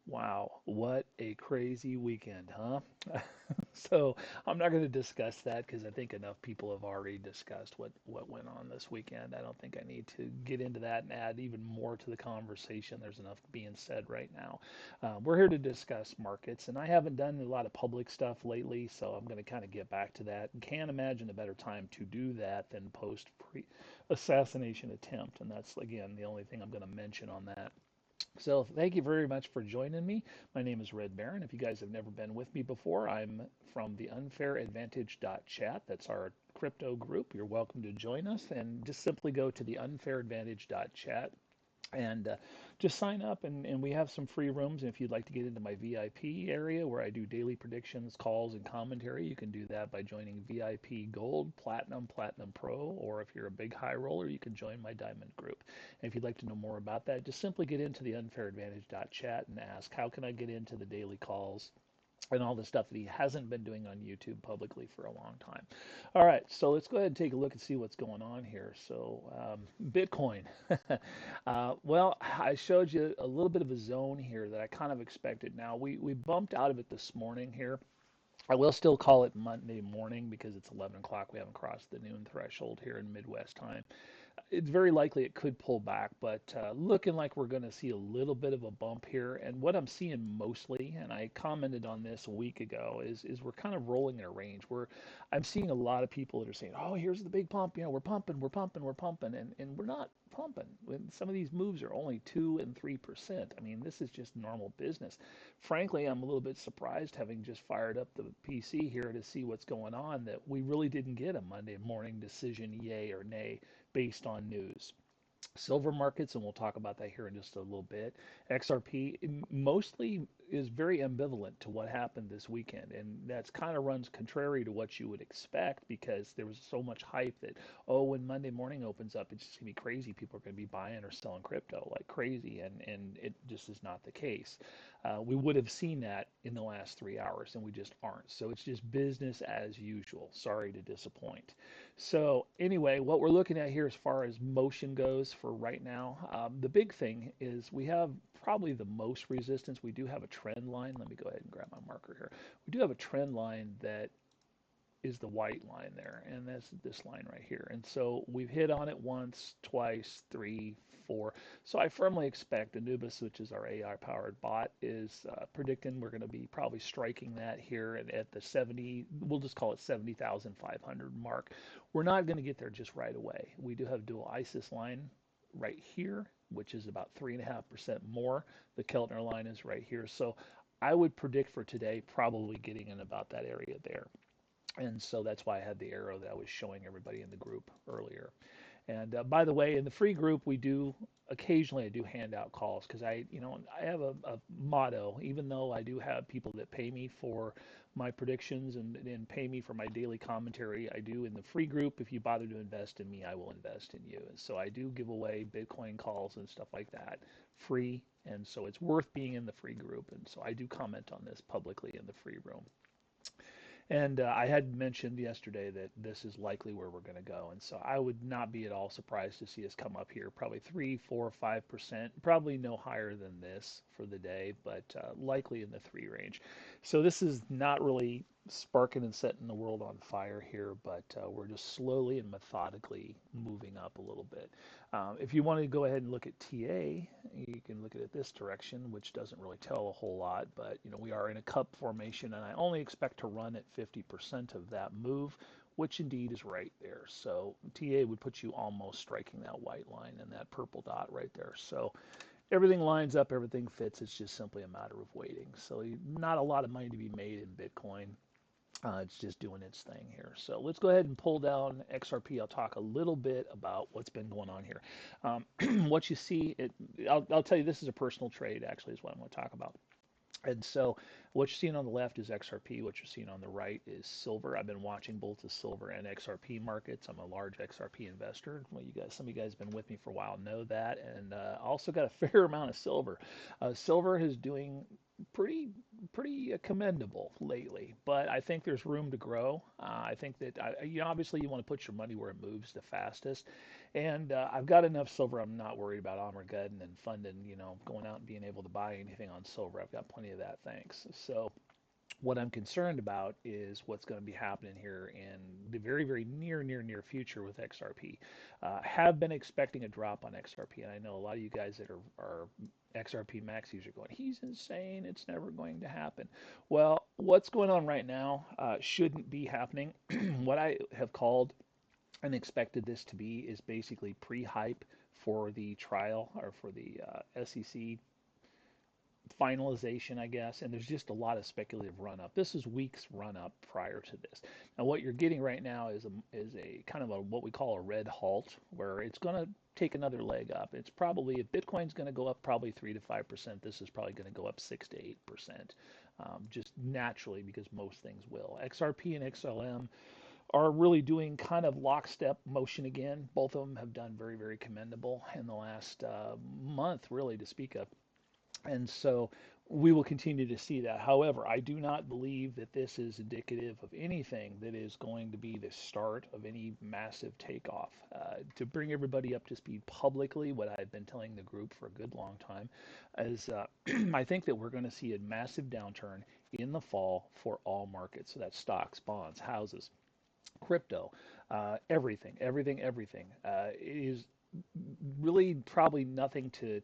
Wow, what a crazy weekend, huh? So I'm not going to discuss that because I think enough people have already discussed what went on this weekend. I don't think I need to get into that and add even more to the conversation. There's enough being said right now. We're here to discuss markets, and I haven't done a lot of public stuff lately, so I'm going to kind of get back to that. And can't imagine a better time to do that than post pre-assassination attempt, and that's again the only thing I'm going to mention on that. So thank you very much for joining me. My name is Red Baron. If you guys have never been with me before, I'm from the unfairadvantage.chat. That's our crypto group. You're welcome to join us and just simply go to the unfairadvantage.chat and just sign up and we have some free rooms. And if you'd like to get into my VIP area where I do daily predictions, calls, and commentary, you can do that by joining VIP Gold, Platinum, Platinum Pro, or if you're a big high roller, you can join my Diamond group. And if you'd like to know more about that, just simply get into the unfairadvantage.chat and ask, how can I get into the daily calls? And all the stuff that he hasn't been doing on YouTube publicly for a long time. All right, so let's go ahead and take a look and see what's going on here. So, Bitcoin. Well, I showed you a little bit of a zone here that I kind of expected. Now, we bumped out of it this morning here. I will still call it Monday morning because it's 11 o'clock. We haven't crossed the noon threshold here in Midwest time. It's very likely it could pull back, but looking like we're going to see a little bit of a bump here. And what I'm seeing mostly, and I commented on this a week ago, is we're kind of rolling in a range where I'm seeing a lot of people that are saying, "Oh, here's the big pump. You know, we're pumping, we're pumping, we're pumping," and we're not pumping. When some of these moves are only 2 and 3%. I mean, this is just normal business. Frankly, I'm a little bit surprised, having just fired up the PC here to see what's going on, that we really didn't get a Monday morning decision, yay or nay, based on news. Silver markets, and we'll talk about that here in just a little bit. XRP mostly is very ambivalent to what happened this weekend, and that's kind of runs contrary to what you would expect because there was so much hype that, oh, when Monday morning opens up, it's just gonna be crazy. People are gonna be buying or selling crypto like crazy, and it just is not the case. We would have seen that in the last 3 hours, and we just aren't. So it's just business as usual. Sorry to disappoint. So anyway, what we're looking at here as far as motion goes for right now, the big thing is we have probably the most resistance. We do have a trend line. Let me go ahead and grab my marker here. We do have a trend line that is the white line there, and that's this line right here. And so we've hit on it once, twice, three, four. So I firmly expect Anubis, which is our AI-powered bot, is predicting we're going to be probably striking that here at the 70, we'll just call it 70,500 mark. We're not going to get there just right away. We do have dual ISIS line right here, which is about 3.5% more. The Keltner line is right here. So I would predict for today probably getting in about that area there. And so that's why I had the arrow that I was showing everybody in the group earlier. And by the way, in the free group, we do occasionally I do hand out calls because I have a motto. Even though I do have people that pay me for my predictions and pay me for my daily commentary, I do in the free group. If you bother to invest in me, I will invest in you. And so I do give away Bitcoin calls and stuff like that free. And so it's worth being in the free group. And so I do comment on this publicly in the free room. And I had mentioned yesterday that this is likely where we're going to go, and so I would not be at all surprised to see us come up here, probably 3, 4, 5%, probably no higher than this for the day, but likely in the three range. So this is not really sparking and setting the world on fire here, but we're just slowly and methodically moving up a little bit. If you want to go ahead and look at TA, you can look at it this direction, which doesn't really tell a whole lot, but we are in a cup formation, and I only expect to run at 50% of that move, which indeed is right there. So TA would put you almost striking that white line and that purple dot right there. So everything lines up, everything fits. It's just simply a matter of waiting. So not a lot of money to be made in Bitcoin. It's just doing its thing here. So let's go ahead and pull down XRP. I'll talk a little bit about what's been going on here. What you see, I'll tell you, this is a personal trade, actually, is what I'm going to talk about. And so what you're seeing on the left is XRP. What you're seeing on the right is silver. I've been watching both the silver and XRP markets. I'm a large XRP investor. Well, some of you guys have been with me for a while know that. And also got a fair amount of silver. Silver is doing pretty commendable lately. But I think there's room to grow. I think that obviously you want to put your money where it moves the fastest. And I've got enough silver. I'm not worried about Armageddon and funding. Going out and being able to buy anything on silver. I've got plenty of that, thanks. So what I'm concerned about is what's going to be happening here in the very, very near future with XRP. Have been expecting a drop on XRP, and I know a lot of you guys that are XRP Max users are going, he's insane, it's never going to happen. Well, what's going on right now shouldn't be happening. What I have called and expected this to be is basically pre-hype for the trial or for the SEC finalization, I guess, and there's just a lot of speculative run up. This is weeks run up prior to this. Now, what you're getting right now is a kind of a what we call a red halt, where it's going to take another leg up. It's probably if Bitcoin's going to go up probably 3 to 5%, this is probably going to go up 6 to 8%, just naturally because most things will. XRP and XLM are really doing kind of lockstep motion again. Both of them have done very, very commendable in the last month, really, to speak of. And so we will continue to see that. However, I do not believe that this is indicative of anything that is going to be the start of any massive takeoff. To bring everybody up to speed publicly, what I've been telling the group for a good long time is I think that we're going to see a massive downturn in the fall for all markets. So that's stocks, bonds, houses, crypto, everything. It is really probably nothing to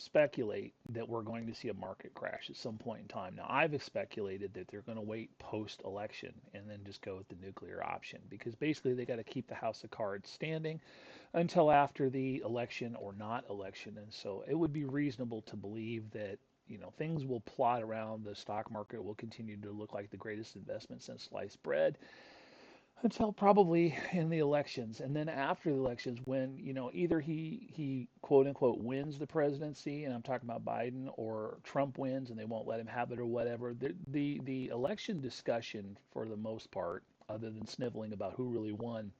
speculate that we're going to see a market crash at some point in time. Now, I've speculated that they're going to wait post-election and then just go with the nuclear option because basically they got to keep the house of cards standing until after the election or not election. And so it would be reasonable to believe that things will plot around. The stock market will continue to look like the greatest investment since sliced bread until probably in the elections. And then after the elections, when either he quote unquote wins the presidency, and I'm talking about Biden, or Trump wins and they won't let him have it or whatever, the election discussion for the most part, other than sniveling about who really won,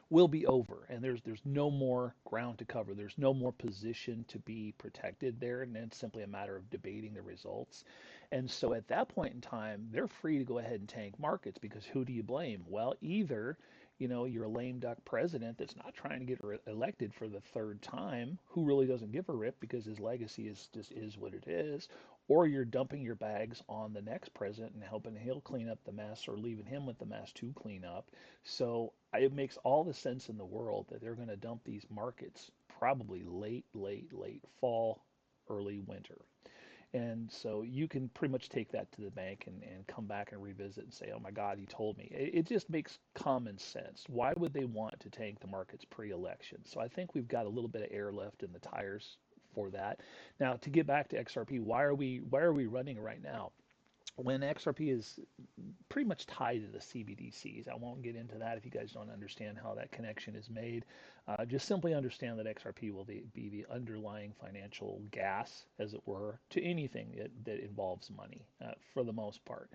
will be over, and there's no more ground to cover. There's no more position to be protected there, and it's simply a matter of debating the results. And so at that point in time, they're free to go ahead and tank markets because who do you blame? Well, either you're a lame duck president that's not trying to get elected for the third time, who really doesn't give a rip because his legacy is what it is, or you're dumping your bags on the next president and helping he'll clean up the mess or leaving him with the mess to clean up. So it makes all the sense in the world that they're going to dump these markets probably late fall, early winter. And so you can pretty much take that to the bank and come back and revisit and say, oh my God, he told me. It just makes common sense. Why would they want to tank the markets pre-election? So I think we've got a little bit of air left in the tires for that. Now, to get back to XRP, why are we running right now? When XRP is pretty much tied to the CBDCs. I won't get into that if you guys don't understand how that connection is made. Just simply understand that XRP will be the underlying financial gas, as it were, to anything that involves money for the most part.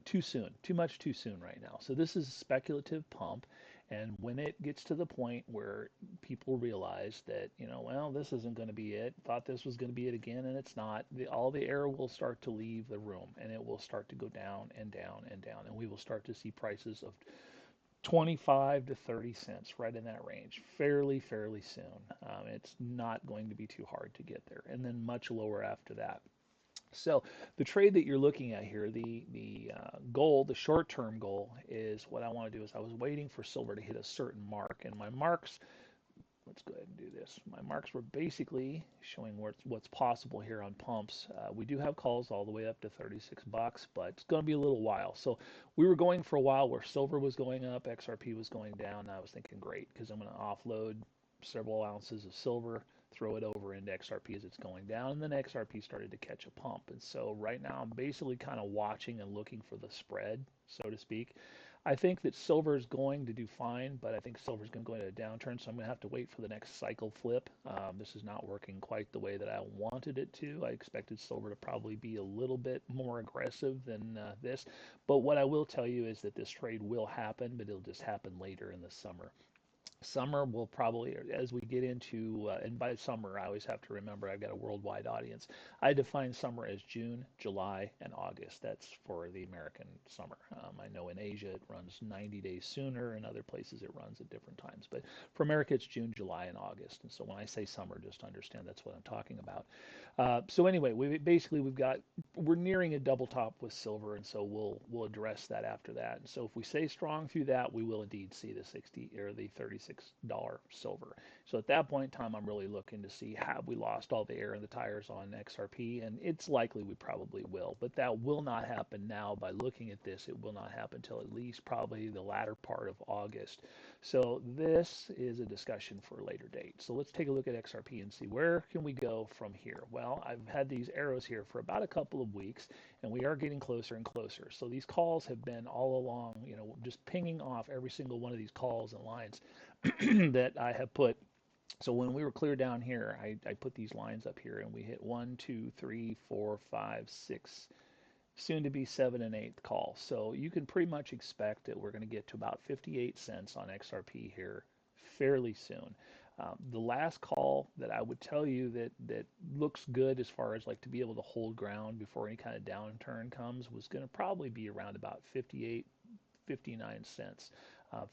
Too soon, too much too soon right now. So this is a speculative pump. And when it gets to the point where people realize that, well, this isn't going to be it, thought this was going to be it again, and it's not, all the air will start to leave the room and it will start to go down and down and down. And we will start to see prices of 25 to 30 cents, right in that range, fairly soon. It's not going to be too hard to get there, and then much lower after that. So the trade that you're looking at here, the goal, the short-term goal, is what I want to do is I was waiting for silver to hit a certain mark, and my marks. Let's go ahead and do this. My marks were basically showing what's possible here on pumps. We do have calls all the way up to 36 bucks, but it's going to be a little while. So we were going for a while where silver was going up, XRP was going down, and I was thinking, great, because I'm going to offload several ounces of silver, throw it over into XRP as it's going down, and then XRP started to catch a pump. And so right now I'm basically kind of watching and looking for the spread, so to speak. I think that silver is going to do fine, but I think silver is going to go into a downturn, so I'm going to have to wait for the next cycle flip. This is not working quite the way that I wanted it to. I expected silver to probably be a little bit more aggressive than this, but what I will tell you is that this trade will happen, but it'll just happen later in the summer. Summer will probably, as we get into, and by summer, I always have to remember I've got a worldwide audience. I define summer as June, July, and August. That's for the American summer. I know in Asia it runs 90 days sooner, in other places it runs at different times. But for America, it's June, July, and August. And so when I say summer, just understand that's what I'm talking about. So anyway, we're nearing a double top with silver, and so we'll address that after that. And so if we stay strong through that, we will indeed see the 60 or the $36 silver. So at that point in time, I'm really looking to see, have we lost all the air in the tires on XRP, and it's likely we probably will, but that will not happen now. By looking at this, it will not happen until at least probably the latter part of August. So this is a discussion for a later date. So let's take a look at XRP and see where can we go from here. Well, I've had these arrows here for about a couple of weeks, and we are getting closer and closer. So these calls have been all along, just pinging off every single one of these calls and lines that I have put. So when we were clear down here, I put these lines up here, and we hit one, two, three, four, five, six, soon to be seven and eighth call. So you can pretty much expect that we're going to get to about 58 cents on XRP here fairly soon. The last call that I would tell you that looks good as far as like to be able to hold ground before any kind of downturn comes was going to probably be around about 58, 59 cents.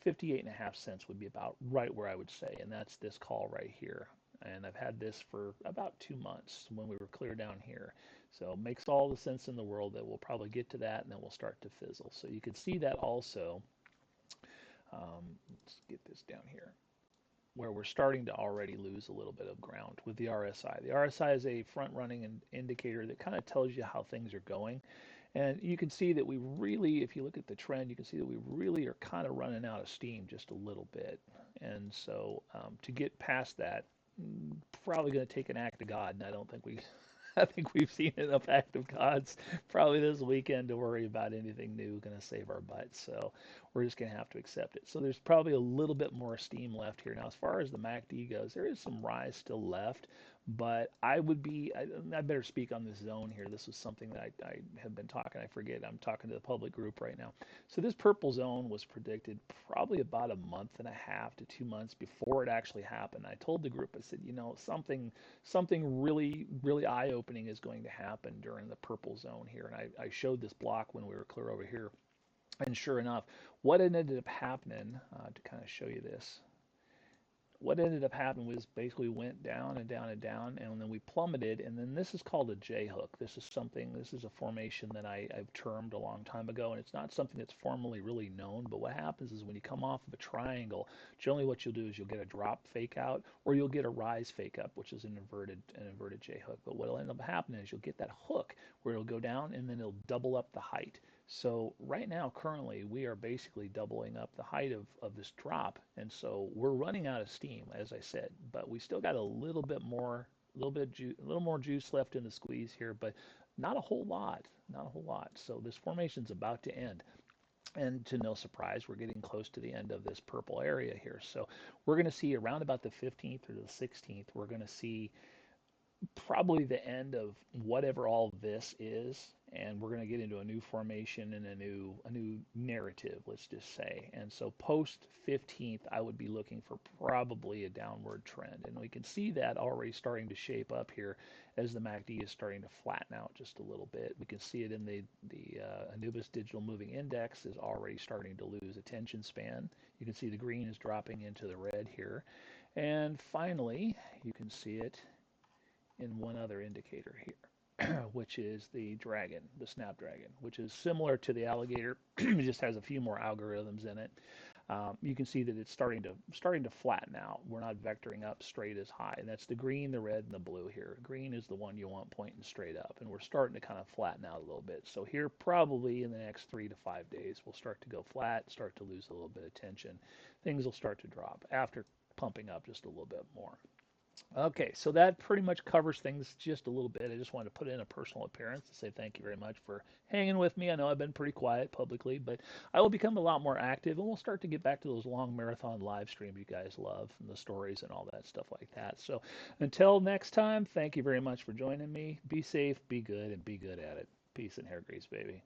58 and a half cents would be about right where I would say, and that's this call right here. And I've had this for about 2 months when we were clear down here. So it makes all the sense in the world that we'll probably get to that and then we'll start to fizzle. So you can see that also. Let's get this down here where we're starting to already lose a little bit of ground with the RSI. The RSI is a front running indicator that kind of tells you how things are going. And you can see that we really, if you look at the trend, you can see that we really are kind of running out of steam just a little bit. And so to get past that, probably going to take an act of God. And I don't think we I think we've seen enough active gods probably this weekend to worry about anything new going to save our butts. So we're just going to have to accept it. So there's probably a little bit more steam left here. Now, as far as the MACD goes, there is some rise still left, but I better speak on this zone here. This was something that I have been talking, I forget, I'm talking to the public group right now. So this purple zone was predicted probably about a month and a half to 2 months before it actually happened. I told the group, I said, something really, really eye-opening is going to happen during the purple zone here. And I showed this block when we were clear over here. And sure enough, what ended up happening, to kind of show you this, what ended up happening was basically went down and down and down, and then we plummeted, and then this is called a J hook. This is a formation that I've termed a long time ago, and it's not something that's formally really known, but what happens is when you come off of a triangle, generally what you'll do is you'll get a drop fake out, or you'll get a rise fake up, which is an inverted J hook. But what'll end up happening is you'll get that hook where it'll go down, and then it'll double up the height. So right now, currently, we are basically doubling up the height of this drop, and so we're running out of steam, as I said. But we still got a little more juice left in the squeeze here, but not a whole lot, not a whole lot. So this formation's about to end, and to no surprise, we're getting close to the end of this purple area here. So we're going to see around about the 15th or the 16th, we're going to see probably the end of whatever all this is, and we're going to get into a new formation and a new narrative, let's just say. And so post 15th, I would be looking for probably a downward trend, and we can see that already starting to shape up here as the MACD is starting to flatten out just a little bit. We can see it in the Anubis Digital Moving Index is already starting to lose attention span. You can see the green is dropping into the red here, and finally you can see it in one other indicator here, which is the dragon, the snapdragon, which is similar to the alligator, it just has a few more algorithms in it. You can see that it's starting to flatten out. We're not vectoring up straight as high, and that's the green, the red, and the blue here. Green is the one you want pointing straight up, and we're starting to kind of flatten out a little bit. So here, probably in the next 3 to 5 days, we'll start to go flat, start to lose a little bit of tension. Things will start to drop after pumping up just a little bit more. Okay, so that pretty much covers things just a little bit. I just wanted to put in a personal appearance to say thank you very much for hanging with me. I know I've been pretty quiet publicly, but I will become a lot more active, and we'll start to get back to those long marathon live streams you guys love and the stories and all that stuff like that. So until next time, thank you very much for joining me. Be safe, be good, and be good at it. Peace and hair grease, baby.